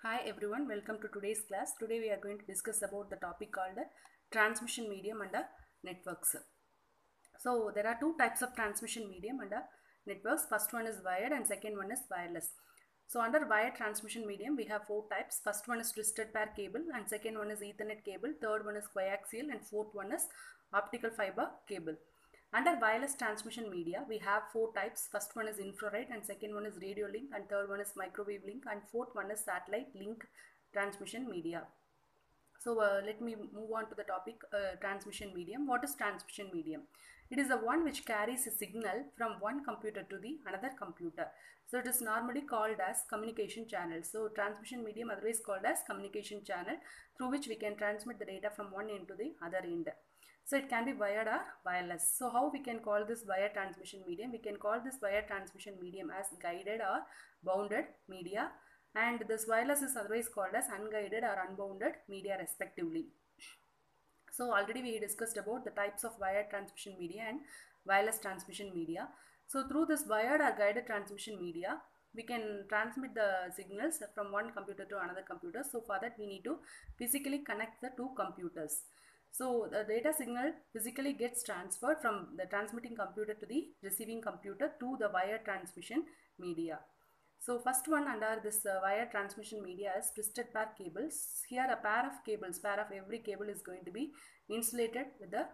Hi everyone, welcome to today's class. Today we are going to discuss about the topic called transmission medium and networks. So there are two types of transmission medium and networks. First one is wired and second one is wireless. So under wired transmission medium we have four types. First one is twisted pair cable and second one is Ethernet cable, third one is coaxial and fourth one is optical fiber cable. Under wireless transmission media, we have four types. First one is infrared and second one is radio link and third one is microwave link and fourth one is satellite link transmission media. So let me move on to the topic transmission medium. What is transmission medium? It is the one which carries a signal from one computer to the another computer. So it is normally called as communication channel. So transmission medium otherwise called as communication channel through which we can transmit the data from one end to the other end. So it can be wired or wireless. So how we can call this wired transmission medium? We can call this wired transmission medium as guided or bounded media, and this wireless is otherwise called as unguided or unbounded media respectively. So already we discussed about the types of wired transmission media and wireless transmission media. So through this wired or guided transmission media, we can transmit the signals from one computer to another computer. So for that we need to physically connect the two computers. So the data signal physically gets transferred from the transmitting computer to the receiving computer to the wire transmission media. So first one under this wire transmission media is twisted pair cables. Here a pair of every cable is going to be insulated with the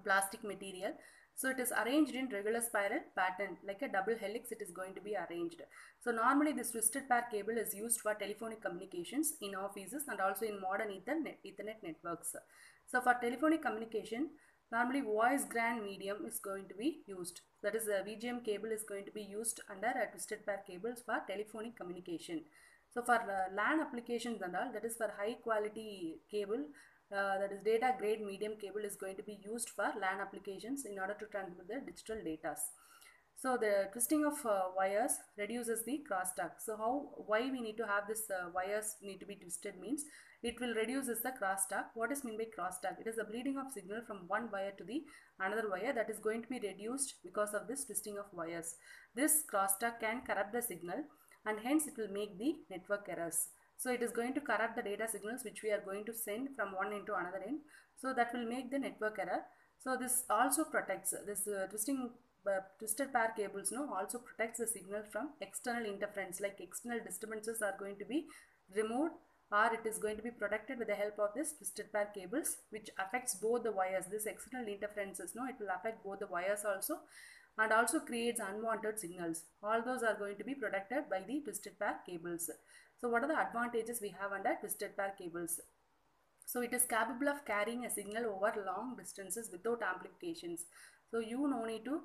plastic material. So it is arranged in regular spiral pattern like a double helix. It is going to be arranged. So normally this twisted pair cable is used for telephonic communications in offices and also in modern Ethernet networks. So for telephonic communication, normally voice GRAN medium is going to be used. That is a VGM cable is going to be used under a twisted pair cables for telephonic communication. So for LAN applications and all, that is for high quality cable, that is data grade medium cable is going to be used for LAN applications in order to transmit the digital data. So the twisting of wires reduces the crosstalk. So why we need to have this wires need to be twisted means it will reduces the crosstalk. What is meant by crosstalk? It is the bleeding of signal from one wire to the another wire that is going to be reduced because of this twisting of wires. This crosstalk can corrupt the signal and hence it will make the network errors. So it is going to corrupt the data signals which we are going to send from one end to another end. So that will make the network error. So this also protects this twisted pair cables also protects the signal from external interference, like external disturbances are going to be removed, or it is going to be protected with the help of this twisted pair cables, which affects both the wires. This external interferences it will affect both the wires also and also creates unwanted signals. All those are going to be protected by the twisted pair cables. So what are the advantages we have under twisted pair cables? So it is capable of carrying a signal over long distances without amplifications. So you no need to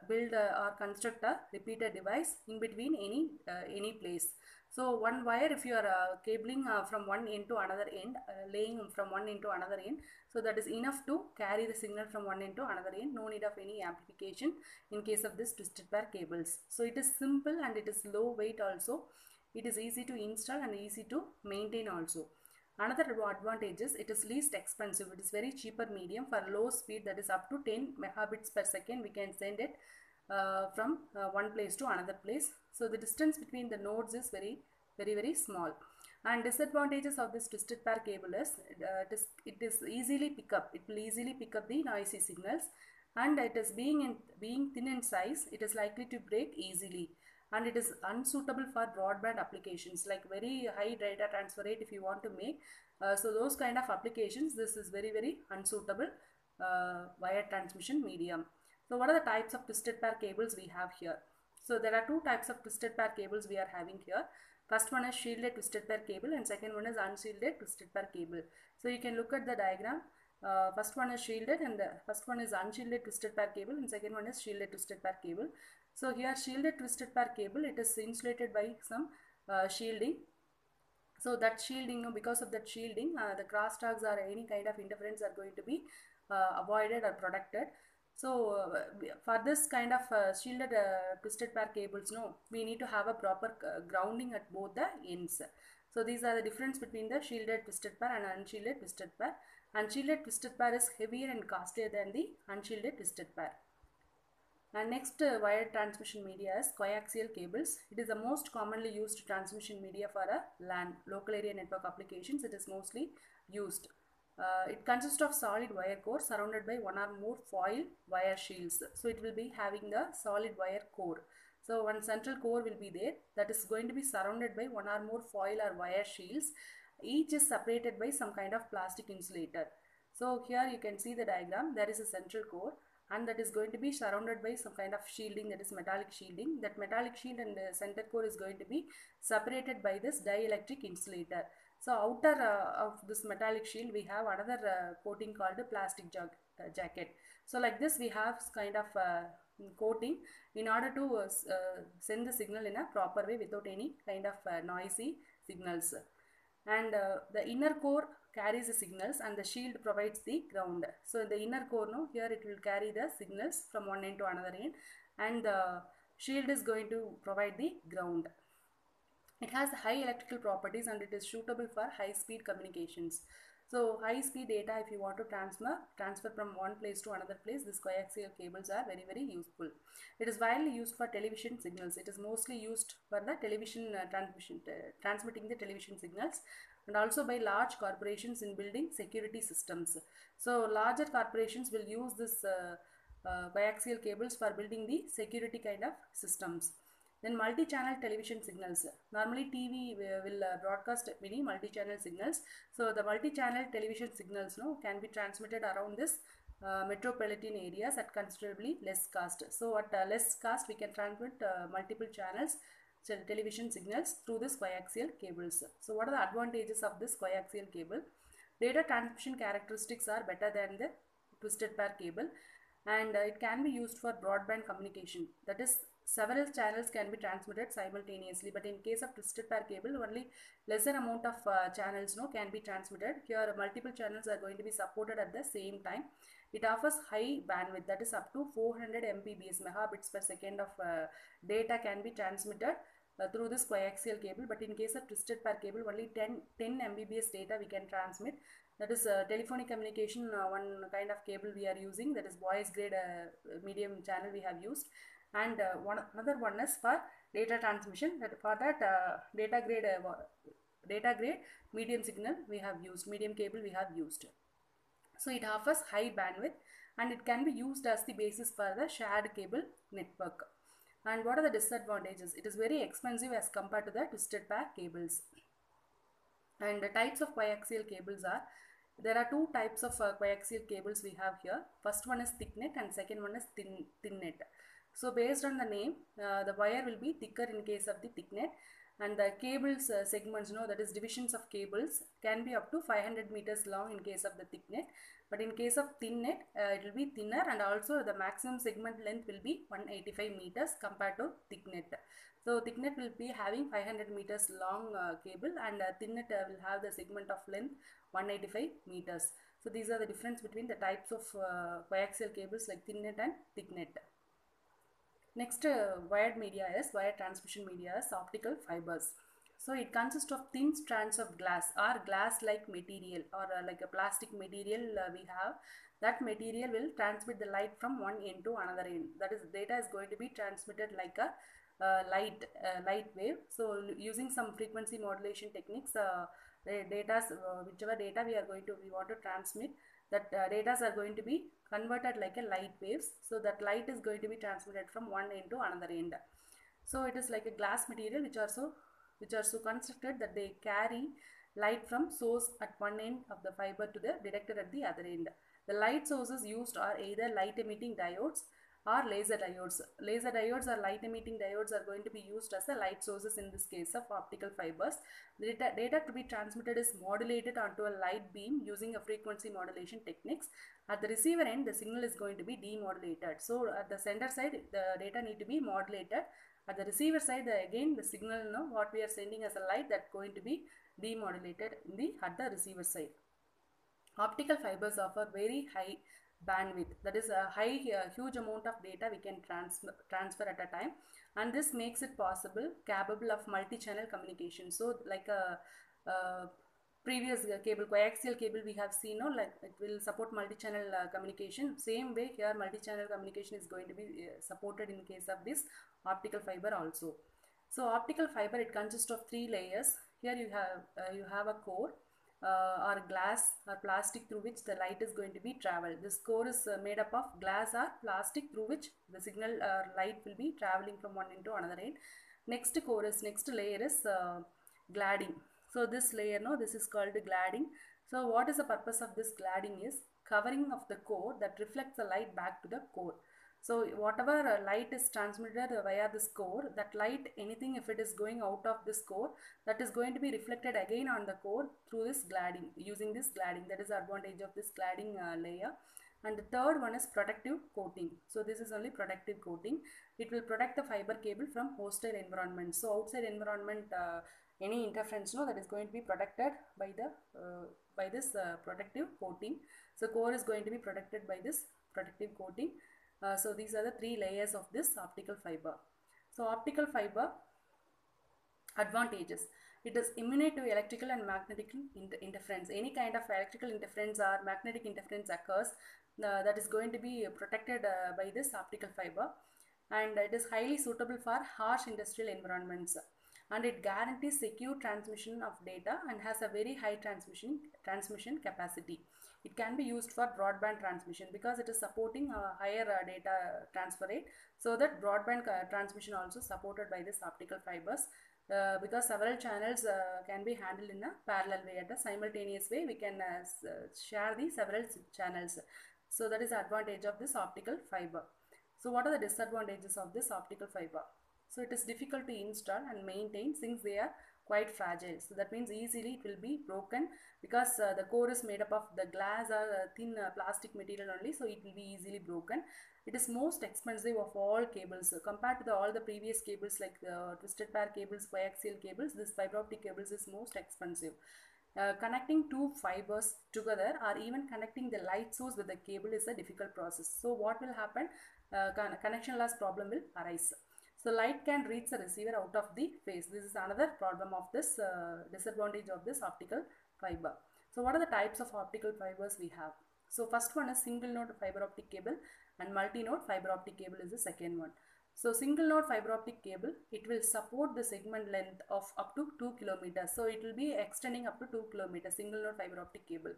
build or construct a repeater device in between any place. So one wire, if you are cabling from one end to another end, laying from one end to another end, so that is enough to carry the signal from one end to another end. No need of any amplification in case of this twisted pair cables. So it is simple and it is low weight also. It is easy to install and easy to maintain also. Another advantage is it is least expensive. It is very cheaper medium for low speed, that is up to 10 megabits per second. We can send it from one place to another place. So the distance between the nodes is very small. And disadvantages of this twisted pair cable is it is easily pick up. It will easily pick up the noisy signals, and it is being thin in size, it is likely to break easily. And it is unsuitable for broadband applications like very high data transfer rate if you want to make. So those kind of applications, this is very unsuitable wire transmission medium. So what are the types of twisted pair cables we have here? So there are two types of twisted pair cables we are having here. First one is shielded twisted pair cable and second one is unshielded twisted pair cable. So you can look at the diagram. First one is shielded and the first one is unshielded twisted pair cable and second one is shielded twisted pair cable. So here shielded twisted pair cable, it is insulated by some shielding. So that shielding, because of that shielding, the crosstalks or any kind of interference are going to be avoided or protected. So for this kind of shielded twisted pair cables, we need to have a proper grounding at both the ends. So these are the difference between the shielded twisted pair and unshielded twisted pair. Unshielded twisted pair is heavier and costlier than the unshielded twisted pair. And next wired transmission media is coaxial cables. It is the most commonly used transmission media for a LAN, local area network applications. It is mostly used. It consists of solid wire core surrounded by one or more foil wire shields. So it will be having the solid wire core. So one central core will be there that is going to be surrounded by one or more foil or wire shields. Each is separated by some kind of plastic insulator. So here you can see the diagram. There is a central core and that is going to be surrounded by some kind of shielding, that is metallic shielding. That metallic shield and the center core is going to be separated by this dielectric insulator. So outer of this metallic shield we have another coating called the plastic jacket. So like this we have kind of coating in order to send the signal in a proper way without any kind of noisy signals. And the inner core carries the signals and the shield provides the ground. So the inner core, no, here it will carry the signals from one end to another end, and the shield is going to provide the ground. It has high electrical properties and it is suitable for high speed communications. So high speed data, if you want to transfer from one place to another place, these coaxial cables are very useful. It is widely used for television signals. It is mostly used for the television transmitting the television signals, and also by large corporations in building security systems. So larger corporations will use this coaxial cables for building the security kind of systems. Then multi-channel television signals. Normally TV will broadcast many multi-channel signals. So the multi-channel television signals can be transmitted around this metropolitan areas at considerably less cost. So at less cost we can transmit multiple channels, so television signals through this coaxial cables. So what are the advantages of this coaxial cable? Data transmission characteristics are better than the twisted pair cable, and it can be used for broadband communication. That is, several channels can be transmitted simultaneously, but in case of twisted pair cable only lesser amount of channels can be transmitted. Here multiple channels are going to be supported at the same time. It offers high bandwidth, that is up to 400 Mbps, megabits per second of data can be transmitted through this coaxial cable. But in case of twisted pair cable only 10 Mbps data we can transmit. That is telephonic communication, one kind of cable we are using, that is voice grade medium channel we have used. And another one is for data transmission, that for that data grade medium signal we have used, medium cable we have used. So it offers high bandwidth and it can be used as the basis for the shared cable network. And what are the disadvantages? It is very expensive as compared to the twisted pair cables. And the types of coaxial cables are, there are two types of coaxial cables we have here. First one is thick net and second one is thin net. So based on the name, the wire will be thicker in case of the thick net, and the cables segments, that is divisions of cables, can be up to 500 meters long in case of the thick net. But in case of thin net, it will be thinner, and also the maximum segment length will be 185 meters compared to thick net. So thick net will be having 500 meters long cable, and thin net will have the segment of length 185 meters. So these are the difference between the types of coaxial cables like thin net and thick net. Next wired media is, wired transmission media is optical fibers. So it consists of thin strands of glass or glass-like material, or like a plastic material we have. That material will transmit the light from one end to another end. That is, data is going to be transmitted like a light wave. So using some frequency modulation techniques, whichever data we want to transmit, that data are going to be converted like a light waves. So that light is going to be transmitted from one end to another end. So it is like a glass material which are so constructed that they carry light from source at one end of the fiber to the detector at the other end. The light sources used are either light emitting diodes or laser diodes. Laser diodes or light emitting diodes are going to be used as a light sources in this case of optical fibers. The data to be transmitted is modulated onto a light beam using a frequency modulation techniques. At the receiver end, the signal is going to be demodulated. So at the sender side, the data need to be modulated. At the receiver side, again the signal, what we are sending as a light, that's going to be demodulated at the receiver side. Optical fibers offer very high bandwidth, that is a huge amount of data we can transfer at a time, and this makes it capable of multi-channel communication. So like a previous cable, coaxial cable, we have seen, no, like it will support multi-channel communication. Same way here, multi-channel communication is going to be supported in case of this optical fiber also. So optical fiber, it consists of 3 layers. Here you have a core or glass or plastic through which the light is going to be traveled. This core is made up of glass or plastic through which the signal light will be traveling from one end to another end. Next layer is gladding. So this layer, no, this is called gladding. So what is the purpose of this gladding is covering of the core that reflects the light back to the core. So whatever light is transmitted via this core, that light, anything if it is going out of this core, that is going to be reflected again on the core through this gladding, using this gladding. That is the advantage of this gladding layer. And the third one is protective coating. So this is only protective coating. It will protect the fiber cable from hostile environment. So outside environment, any interference, no, that is going to be protected by the by this protective coating. So core is going to be protected by this protective coating. So these are the 3 layers of this optical fiber. So optical fiber advantages. It is immune to electrical and magnetic interference. Any kind of electrical interference or magnetic interference occurs, that is going to be protected by this optical fiber, and it is highly suitable for harsh industrial environments, and it guarantees secure transmission of data and has a very high transmission capacity. It can be used for broadband transmission because it is supporting a higher data transfer rate. So that broadband transmission also supported by this optical fibers, because several channels can be handled in a parallel way. At a simultaneous way, we can share the several channels. So that is the advantage of this optical fiber. So what are the disadvantages of this optical fiber? So it is difficult to install and maintain since they are quite fragile. So that means easily it will be broken because the core is made up of the glass or thin plastic material only. So it will be easily broken. It is most expensive of all cables. So compared to all the previous cables like the twisted pair cables, coaxial cables, this fiber optic cables is most expensive. Connecting two fibers together or even connecting the light source with the cable is a difficult process. So what will happen? Connection loss problem will arise. So light can reach the receiver out of the phase. This is another problem of this disadvantage of this optical fiber. So what are the types of optical fibers we have? So first one is single node fiber optic cable, and multi-node fiber optic cable is the second one. So single node fiber optic cable, it will support the segment length of up to 2 kilometers. So it will be extending up to 2 kilometers, single node fiber optic cable.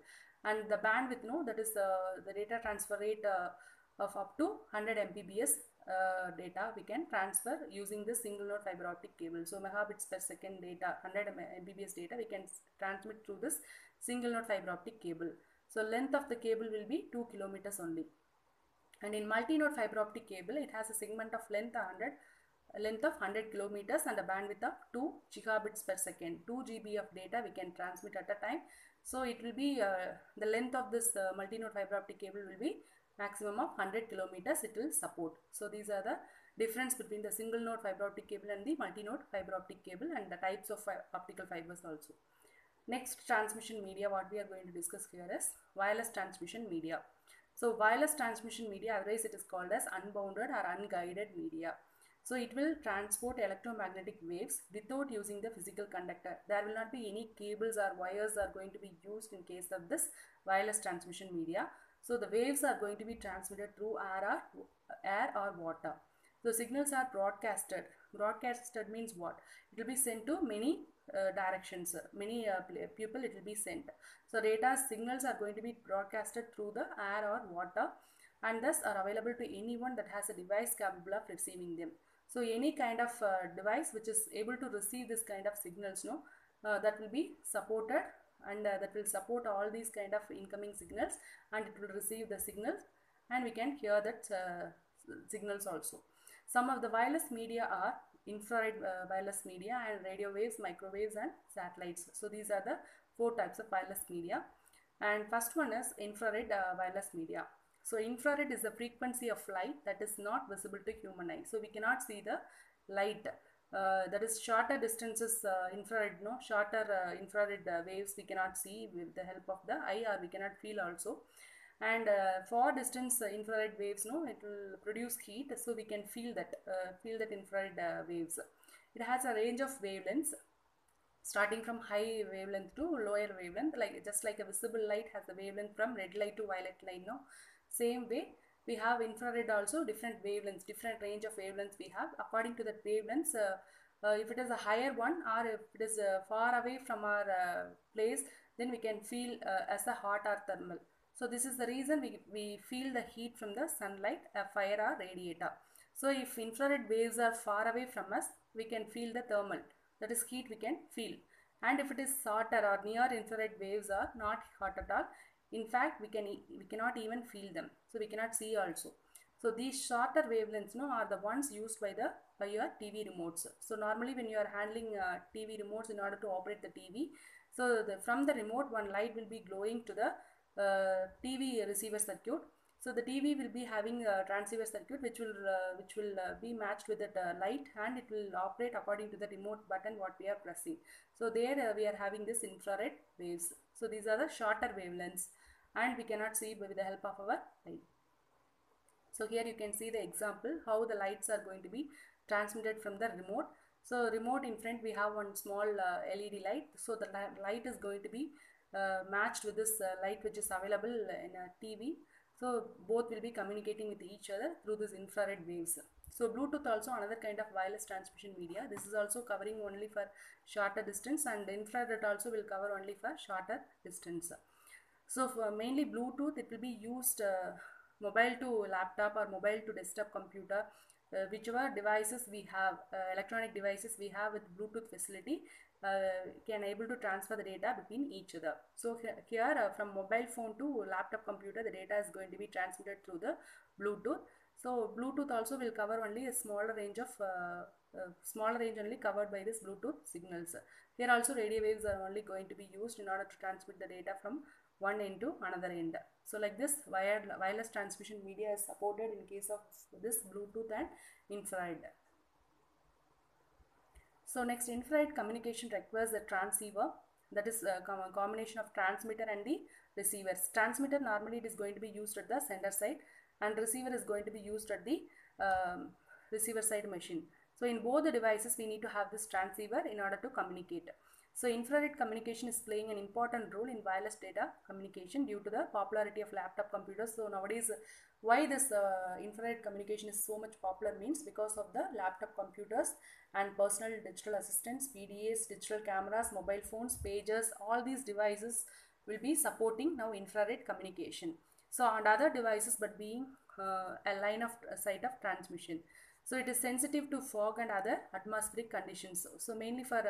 And the bandwidth, no, that is the data transfer rate of up to 100 Mbps data we can transfer using this single node fiber optic cable. So megabits per second data, 100 Mbps data we can transmit through this single node fiber optic cable. So length of the cable will be 2 kilometers only. And in multi-node fiber optic cable, it has a segment of length of 100 kilometers and a bandwidth of 2 gigabits per second. 2 GB of data we can transmit at a time. So it will be the length of this multi-node fiber optic cable will be maximum of 100 kilometers it will support. So these are the difference between the single node fiber optic cable and the multi-node fiber optic cable, and the types of optical fibers also. Next transmission media what we are going to discuss here is wireless transmission media. So wireless transmission media, otherwise it is called as unbounded or unguided media. So it will transport electromagnetic waves without using the physical conductor. There will not be any cables or wires are going to be used in case of this wireless transmission media. So the waves are going to be transmitted through air or water. So signals are broadcasted. Broadcasted means what? It will be sent to many directions, many people it will be sent. So data signals are going to be broadcasted through the air or water, and thus are available to anyone that has a device capable of receiving them. So any kind of device which is able to receive this kind of signals, no, that will be supported, and that will support all these kind of incoming signals, and it will receive the signals, and we can hear that signals also. Some of the wireless media are infrared wireless media and radio waves, microwaves and satellites. So these are the 4 types of wireless media. And first one is infrared wireless media. So infrared is the frequency of light that is not visible to human eye. So we cannot see the light. That is shorter distances infrared, no, shorter infrared waves we cannot see with the help of the eye, or we cannot feel also. And for distance infrared waves, no, it will produce heat, so we can feel that infrared waves. It has a range of wavelengths. starting from high wavelength to lower wavelength, like just like a visible light has a wavelength from red light to violet light. No, same way we have infrared also, different wavelengths, different range of wavelengths we have. According to that wavelengths, if it is a higher one or if it is far away from our place, then we can feel as a hot or thermal. So this is the reason we feel the heat from the sunlight, a fire or radiator. So if infrared waves are far away from us, we can feel the thermal, that is heat we can feel. And if it is shorter or near infrared waves are not hot at all, in fact we cannot even feel them, so we cannot see also. So these shorter wavelengths are the ones used by your TV remotes. So normally when you are handling TV remotes in order to operate the TV, so from the remote one light will be glowing to the TV receiver circuit. So the TV will be having a transceiver circuit which will be matched with that light, and it will operate according to the remote button what we are pressing. So there we are having this infrared waves. So these are the shorter wavelengths, and we cannot see with the help of our light. So here you can see the example how the lights are going to be transmitted from the remote. So remote in front we have one small LED light. So the light is going to be matched with this light which is available in a TV. So both will be communicating with each other through this infrared waves. So Bluetooth also another kind of wireless transmission media. This is also covering only for shorter distance, and infrared also will cover only for shorter distance. So for mainly Bluetooth, it will be used mobile to laptop or mobile to desktop computer, whichever devices we have, electronic devices we have with Bluetooth facility, can able to transfer the data between each other. So here from mobile phone to laptop computer, the data is going to be transmitted through the Bluetooth. So Bluetooth also will cover only a smaller range only covered by this Bluetooth signals. Here also radio waves are only going to be used in order to transmit the data from one end to another end. So like this wireless transmission media is supported in case of this Bluetooth and infrared. So next, infrared communication requires a transceiver, that is a combination of transmitter and the receivers. Transmitter normally it is going to be used at the sender side, and receiver is going to be used at the receiver side machine. So in both the devices we need to have this transceiver in order to communicate. So infrared communication is playing an important role in wireless data communication due to the popularity of laptop computers. So nowadays why this infrared communication is so much popular means because of the laptop computers and personal digital assistants, PDAs, digital cameras, mobile phones, pagers, all these devices will be supporting now infrared communication. So and other devices but being a line of sight of transmission. So it is sensitive to fog and other atmospheric conditions. So mainly for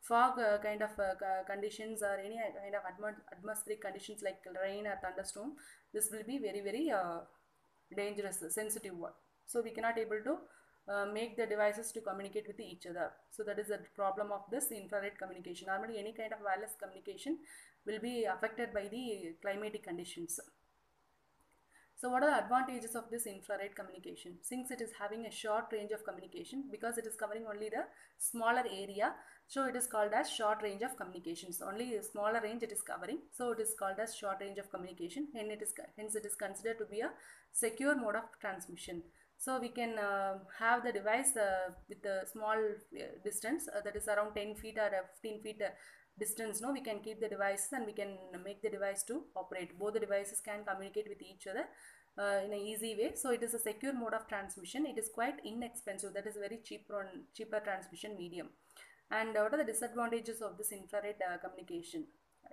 fog kind of conditions or any kind of atmospheric conditions like rain or thunderstorm, this will be very dangerous, sensitive one. So we cannot able to make the devices to communicate with each other. So that is the problem of this infrared communication. Normally any kind of wireless communication will be affected by the climatic conditions. So what are the advantages of this infrared communication? Since it is having a short range of communication, because it is covering only the smaller area, so it is called as short range of communications. Only a smaller range it is covering, so it is called as short range of communication, and hence it is considered to be a secure mode of transmission. So we can have the device with a small distance, that is around 10 feet or 15 feet distance. We can keep the devices and we can make the device to operate. Both the devices can communicate with each other in an easy way. So it is a secure mode of transmission. It is quite inexpensive, that is very cheaper transmission medium. And what are the disadvantages of this infrared communication?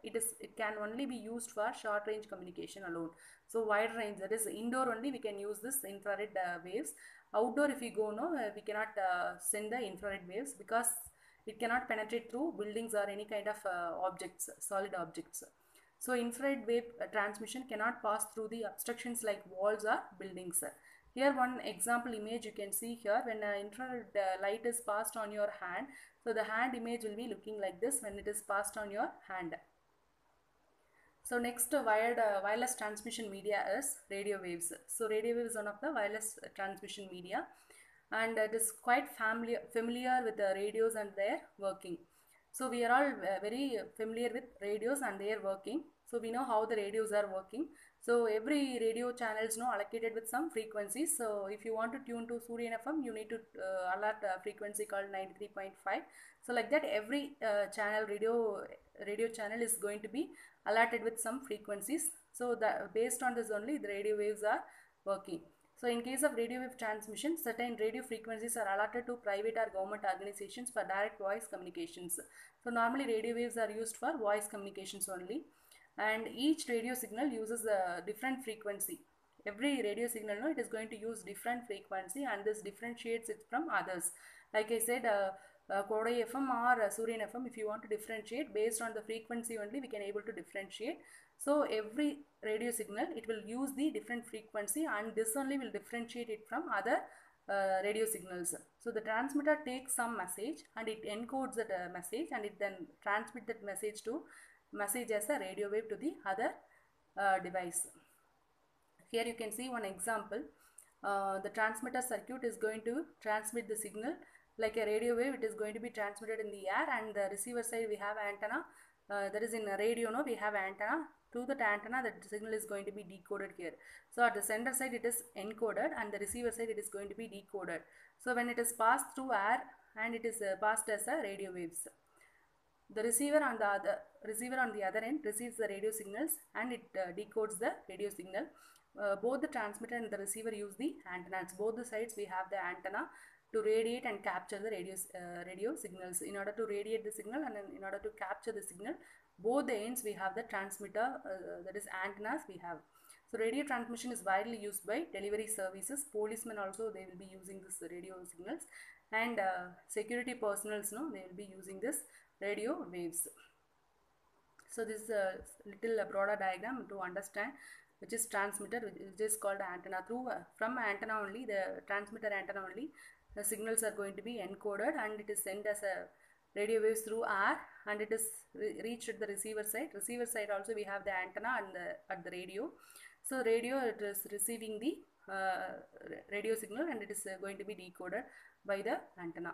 It can only be used for short range communication alone. So wide range, that is indoor only we can use this infrared waves. Outdoor if we go, we cannot send the infrared waves because it cannot penetrate through buildings or any kind of objects, solid objects. So infrared wave transmission cannot pass through the obstructions like walls or buildings. Here one example image you can see here. When infrared light is passed on your hand, so the hand image will be looking like this when it is passed on your hand. So next wireless transmission media is radio waves. So radio wave is one of the wireless transmission media, and it is quite familiar with the radios and their working. So we are all very familiar with radios and their working. So we know how the radios are working. So every radio channel is now allocated with some frequencies. So if you want to tune to Suryan FM, you need to allot a frequency called 93.5. So like that, every channel radio channel is going to be allotted with some frequencies. So that based on this only the radio waves are working. So in case of radio wave transmission, certain radio frequencies are allotted to private or government organizations for direct voice communications. So normally radio waves are used for voice communications only, and each radio signal uses a different frequency. Every radio signal, no, it is going to use different frequency, and this differentiates it from others. Like I said, Kodai FM or Suryan FM, if you want to differentiate based on the frequency only, we can able to differentiate. So every radio signal, it will use the different frequency, and this only will differentiate it from other radio signals. So the transmitter takes some message and it encodes that message, and it then transmit that message as a radio wave to the other device. Here you can see one example. The transmitter circuit is going to transmit the signal like a radio wave. It is going to be transmitted in the air, and the receiver side we have antenna. That is in a radio, no, we have antenna. Through that antenna, the signal is going to be decoded here. So at the sender side it is encoded, and the receiver side it is going to be decoded. So when it is passed through air, and it is passed as a radio waves. The receiver on the other end receives the radio signals, and it decodes the radio signal. Both the transmitter and the receiver use the antennas. Both the sides we have the antenna to radiate and capture the radio signals. In order to radiate the signal and in order to capture the signal, both the ends we have the transmitter, that is antennas we have. So radio transmission is widely used by delivery services. Policemen also, they will be using this radio signals, and security personnel, no, they will be using this radio waves. So this is a little broader diagram to understand which is transmitter, which is called antenna. From antenna only, the transmitter antenna only, the signals are going to be encoded, and it is sent as a radio waves through air, and it is reached at the receiver side. Receiver side also we have the antenna and at the radio. So radio, it is receiving the radio signal, and it is going to be decoded by the antenna.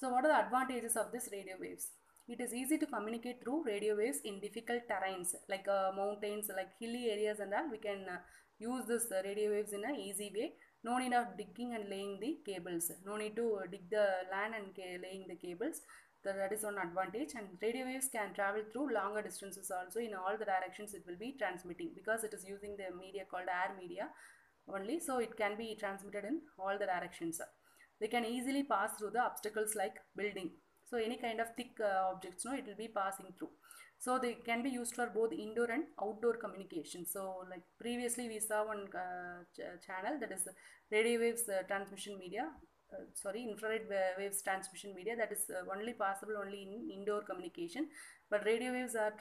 So what are the advantages of this radio waves? It is easy to communicate through radio waves in difficult terrains like mountains, like hilly areas and all. We can use this radio waves in an easy way. No need of digging and laying the cables. No need to dig the land and laying the cables. That is one advantage. And radio waves can travel through longer distances also. In all the directions it will be transmitting, because it is using the media called air media only. So it can be transmitted in all the directions. They can easily pass through the obstacles like building. So any kind of thick objects, no, it will be passing through. So they can be used for both indoor and outdoor communication. So like previously we saw one channel, that is radio waves transmission media, infrared waves transmission media, that is only possible only in indoor communication, but radio waves are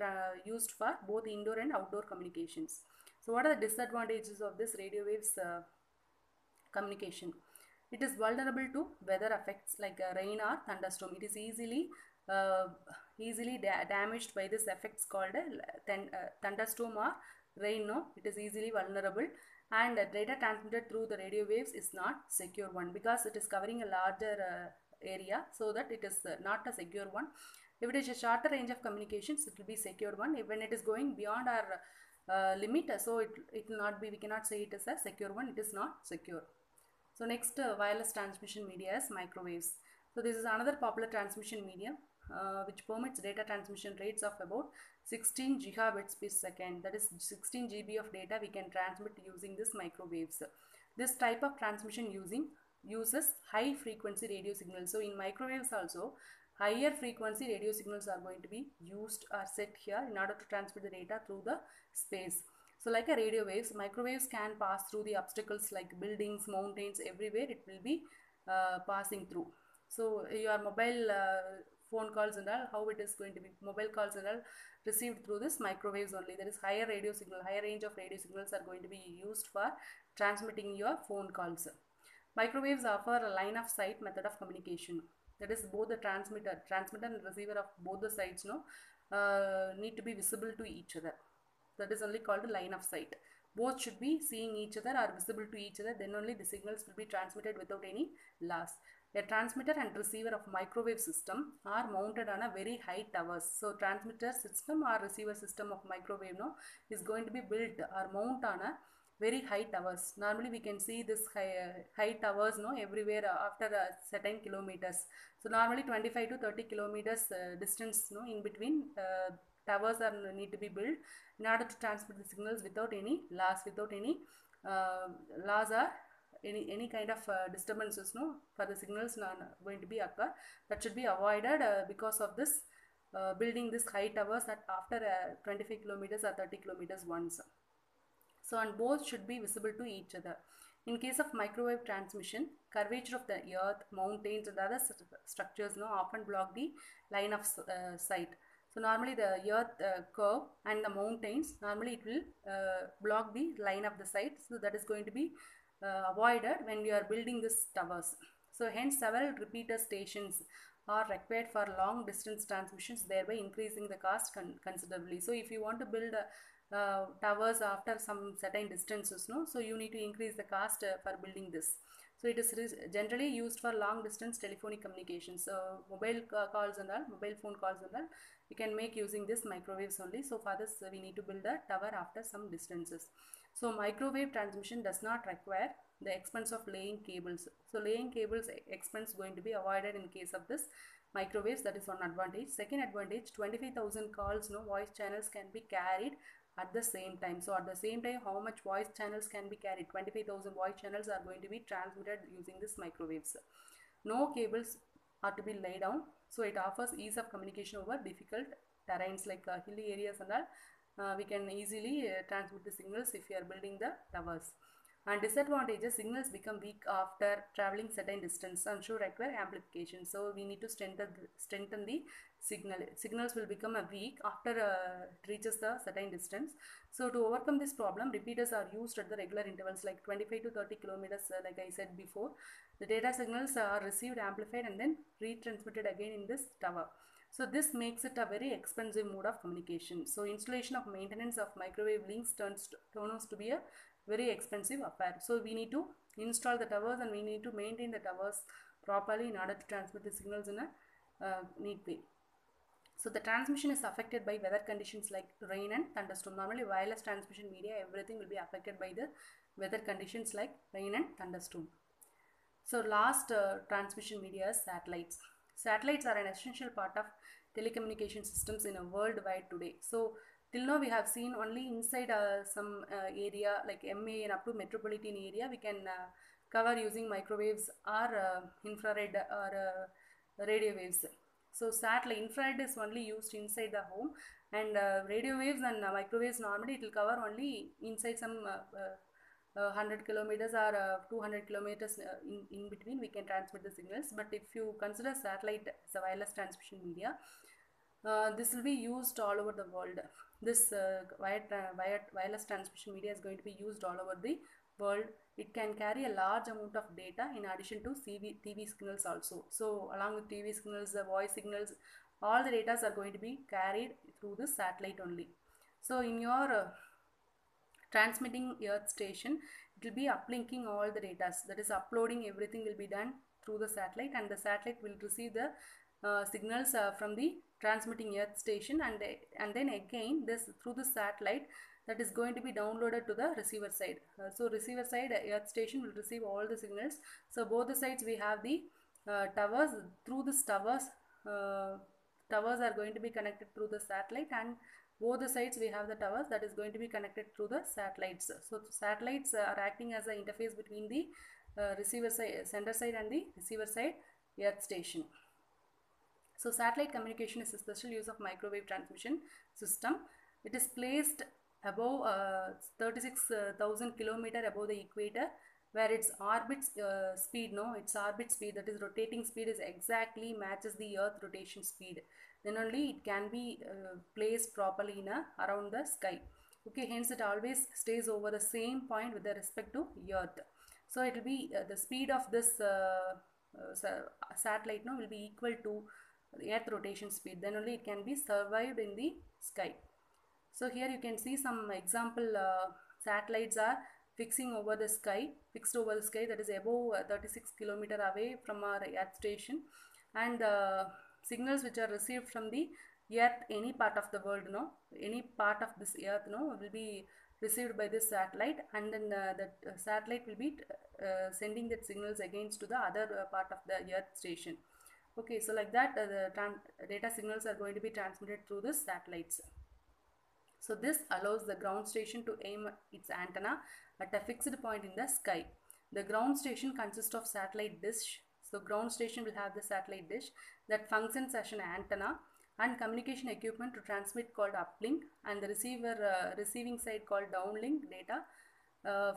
used for both indoor and outdoor communications. So what are the disadvantages of this radio waves communication? It is vulnerable to weather effects like rain or thunderstorm. It is easily damaged by this effects called thunderstorm or rain. No, it is easily vulnerable, and data transmitted through the radio waves is not secure one, because it is covering a larger area, so that it is not a secure one. If it is a shorter range of communications, it will be secure one. When it is going beyond our limit, so it will not be, we cannot say it is a secure one, it is not secure. So next wireless transmission media is microwaves. So this is another popular transmission medium which permits data transmission rates of about 16 gigabits per second. That is 16 GB of data we can transmit using this microwaves. This type of transmission uses high frequency radio signals. So in microwaves also, higher frequency radio signals are going to be used or set here in order to transmit the data through the space. So like a radio waves, microwaves can pass through the obstacles like buildings, mountains, everywhere it will be passing through. So your mobile phone calls and all, how it is going to be, mobile calls and all received through this microwaves only. There is higher radio signal, higher range of radio signals are going to be used for transmitting your phone calls. Microwaves offer a line of sight method of communication. That is both the transmitter and receiver of both the sides need to be visible to each other. That is only called a line of sight. Both should be seeing each other or visible to each other, then only the signals will be transmitted without any loss. a transmitter and receiver of microwave system are mounted on a very high towers. So transmitter system or receiver system of microwave is going to be built or mount on a very high towers. Normally we can see this high towers everywhere after certain kilometers. So normally 25 to 30 kilometers distance in between towers are need to be built in order to transmit the signals without any loss, without any loss or any kind of disturbances for the signals not going to be occur. That should be avoided because of this building this high towers at after 25 kilometers or 30 kilometers once. So and both should be visible to each other. In case of microwave transmission, curvature of the earth, mountains and other structures often block the line of sight. So normally the earth curve and the mountains, normally it will block the line of the sight. So that is going to be avoided when we are building this towers. So hence several repeater stations are required for long distance transmissions, thereby increasing the cost considerably. So if you want to build towers after some certain distances, so you need to increase the cost for building this. So it is generally used for long distance telephonic communications. Mobile calls and all, mobile phone calls and all, we can make using this microwaves only. So for this we need to build a tower after some distances. So microwave transmission does not require the expense of laying cables. So laying cables expense going to be avoided in case of this microwaves. That is one advantage. Second advantage, 25,000 calls, voice channels can be carried at the same time. So at the same time, how much voice channels can be carried? 25,000 voice channels are going to be transmitted using this microwaves. No cables are to be laid down. So it offers ease of communication over difficult terrains like hilly areas and all. We can easily transmit the signals if we are building the towers. And disadvantages, signals become weak after traveling certain distance and should require amplification. So we need to strengthen the signal. Signals will become weak after it reaches the certain distance. So to overcome this problem, repeaters are used at the regular intervals like 25 to 30 kilometers like I said before. The data signals are received, amplified and then retransmitted again in this tower. So this makes it a very expensive mode of communication. So installation of maintenance of microwave links turns out to be a very expensive affair. So we need to install the towers and we need to maintain the towers properly in order to transmit the signals in a neat way. So the transmission is affected by weather conditions like rain and thunderstorm. Normally wireless transmission media, everything will be affected by the weather conditions like rain and thunderstorm. So last transmission media is satellites. Satellites are an essential part of telecommunication systems in a worldwide today. So till now we have seen only inside some area like MA and up to metropolitan area we can cover using microwaves or infrared or radio waves. So satellite infrared is only used inside the home, and radio waves and microwaves normally it will cover only inside some 100 kilometers or 200 kilometers in between we can transmit the signals. But if you consider satellite as a wireless transmission media, this will be used all over the world. This wireless transmission media is going to be used all over the world. It can carry a large amount of data in addition to TV signals also. So along with TV signals, the voice signals, all the data are going to be carried through the satellite only. So in your transmitting earth station, it will be uplinking all the data, that is uploading everything will be done through the satellite, and the satellite will receive the signals from the transmitting earth station, and then again this through the satellite that is going to be downloaded to the receiver side. So receiver side earth station will receive all the signals. So both the sides we have the towers. Through this towers are going to be connected through the satellite, and both the sides we have the towers that is going to be connected through the satellites. So satellites are acting as an interface between the receiver side, sender side, and the receiver side earth station. So satellite communication is a special use of microwave transmission system. It is placed above 36,000 km above the equator, where its orbit speed, that is rotating speed, is exactly matches the earth rotation speed. Then only it can be placed properly in around the sky. Okay, hence it always stays over the same point with respect to earth. So it will be the speed of this satellite will be equal to the earth rotation speed. Then only it can be survived in the sky. So here you can see some example satellites are fixed over the sky, that is above 36 kilometer away from our Earth station, and signals which are received from the Earth, any part of the world, any part of this Earth, will be received by this satellite, and then that satellite will be sending that signals against to the other part of the Earth station. Okay, so like that the data signals are going to be transmitted through the satellites. So this allows the ground station to aim its antenna at a fixed point in the sky. The ground station consists of satellite dish. So ground station will have the satellite dish that functions as an antenna, and communication equipment to transmit called uplink, and the receiving side called downlink data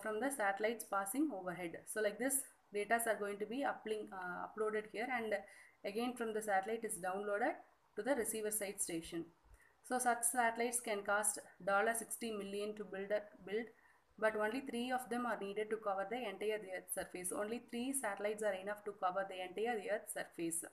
from the satellites passing overhead. So like this, data are going to be uploaded here, and again from the satellite is downloaded to the receiver side station. So such satellites can cost $60 million to build, but only 3 of them are needed to cover the entire Earth's surface. Only 3 satellites are enough to cover the entire Earth's surface.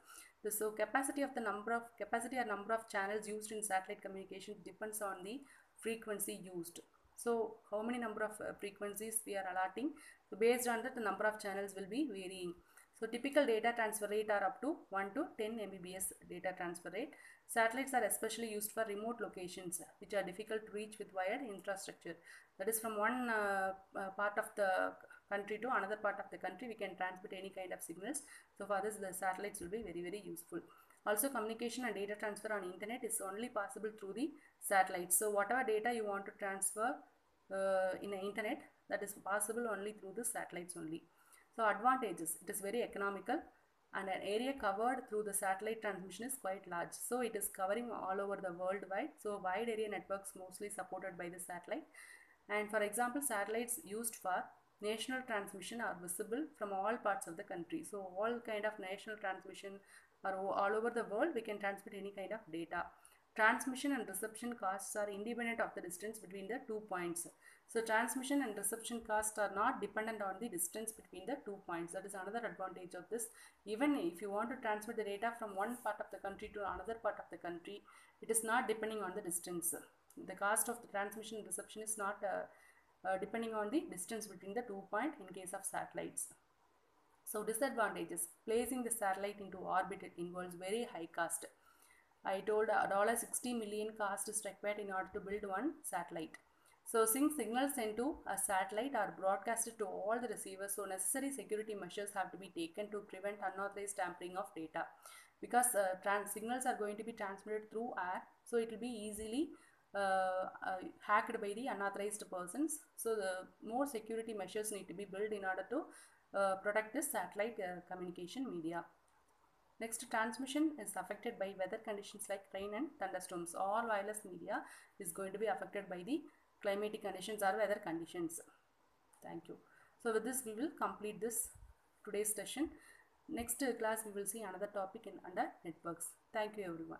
So capacity or number of channels used in satellite communication depends on the frequency used. So how many number of frequencies we are allotting? So based on that, the number of channels will be varying. So typical data transfer rate are up to 1 to 10 Mbps data transfer rate. Satellites are especially used for remote locations which are difficult to reach with wired infrastructure. That is, from one part of the country to another part of the country, we can transmit any kind of signals. So for this, the satellites will be very, very useful. Also, communication and data transfer on internet is only possible through the satellites. So whatever data you want to transfer in the internet, that is possible only through the satellites only. So advantages: it is very economical, and an area covered through the satellite transmission is quite large. So it is covering all over the worldwide. So wide area networks mostly supported by the satellite. And for example, satellites used for national transmission are visible from all parts of the country. So all kind of national transmission are all over the world. We can transmit any kind of data. Transmission and reception costs are independent of the distance between the 2 points. So transmission and reception costs are not dependent on the distance between the 2 points. That is another advantage of this. Even if you want to transmit the data from one part of the country to another part of the country, it is not depending on the distance. The cost of the transmission and reception is not depending on the distance between the 2 points in case of satellites. So disadvantages: placing the satellite into orbit involves very high cost. I told $60 million cost is required in order to build one satellite. So since signals sent to a satellite are broadcasted to all the receivers, so necessary security measures have to be taken to prevent unauthorized tampering of data. Because signals are going to be transmitted through air, so it will be easily hacked by the unauthorized persons. So the more security measures need to be built in order to protect this satellite communication media. Next, transmission is affected by weather conditions like rain and thunderstorms. All wireless media is going to be affected by the climatic conditions or weather conditions. Thank you. So with this, we will complete this today's session. Next class, we will see another topic under networks. Thank you, everyone.